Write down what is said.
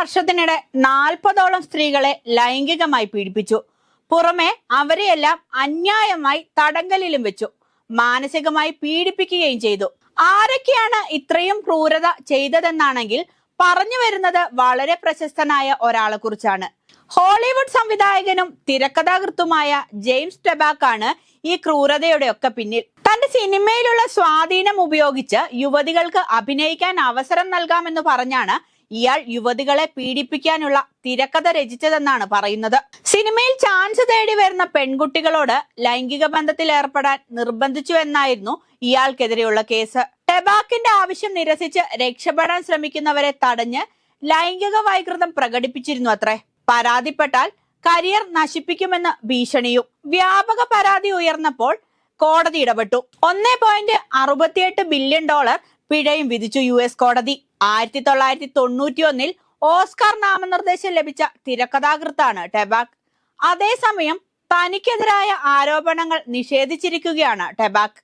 വർഷത്തിനിടെ 40ഓളം സ്ത്രീകളെ ലൈംഗികമായി പീഡിപ്പിച്ചു. പുറമെ അവരെയെല്ലാം അന്യായമായി തടങ്കലിലും വെച്ചു. മാനസികമായി പീഡിപ്പിക്കുകയും ചെയ്തു. ആരൊക്കെയാണ് ഇത്രയും ക്രൂരത ചെയ്തതെന്നാണെങ്കിൽ പറഞ്ഞു വരുന്നത് വളരെ പ്രശസ്തനായ ഒരാളെ കുറിച്ചാണ്. ഹോളിവുഡ് സംവിധായകനും തിരക്കഥാകൃത്തുമായ ജെയിംസ് ടെബാക്ക് ആണ് ഈ ക്രൂരതയുടെ ഒക്കെ പിന്നിൽ. തന്റെ സിനിമയിലുള്ള സ്വാധീനം ഉപയോഗിച്ച് യുവതികൾക്ക് അഭിനയിക്കാൻ അവസരം നൽകാമെന്ന് പറഞ്ഞാണ് ഇയാൾ യുവതികളെ പീഡിപ്പിക്കാനുള്ള തിരക്കഥ രചിച്ചതെന്നാണ് പറയുന്നത്. സിനിമയിൽ ചാൻസ് തേടി വരുന്ന പെൺകുട്ടികളോട് ലൈംഗിക ബന്ധത്തിൽ ഏർപ്പെടാൻ നിർബന്ധിച്ചു എന്നായിരുന്നു ഇയാൾക്കെതിരെയുള്ള കേസ്. ടെബാക്കിന്റെ ആവശ്യം നിരസിച്ച് രക്ഷപ്പെടാൻ ശ്രമിക്കുന്നവരെ തടഞ്ഞ് ലൈംഗിക വൈകൃതം പ്രകടിപ്പിച്ചിരുന്നു അത്രേ. പരാതിപ്പെട്ടാൽ കരിയർ നശിപ്പിക്കുമെന്ന് ഭീഷണിയും. വ്യാപക പരാതി ഉയർന്നപ്പോൾ കോടതി ഇടപെട്ടു. 1.68 ബില്യൺ പിഴയും വിധിച്ചു US കോടതി. 1991 ഓസ്കാർ നാമനിർദ്ദേശം ലഭിച്ച തിരക്കഥാകൃത്താണ് ടെബാക്ക്. അതേസമയം തനിക്കെതിരായ ആരോപണങ്ങൾ നിഷേധിച്ചിരിക്കുകയാണ് ടെബാക്ക്.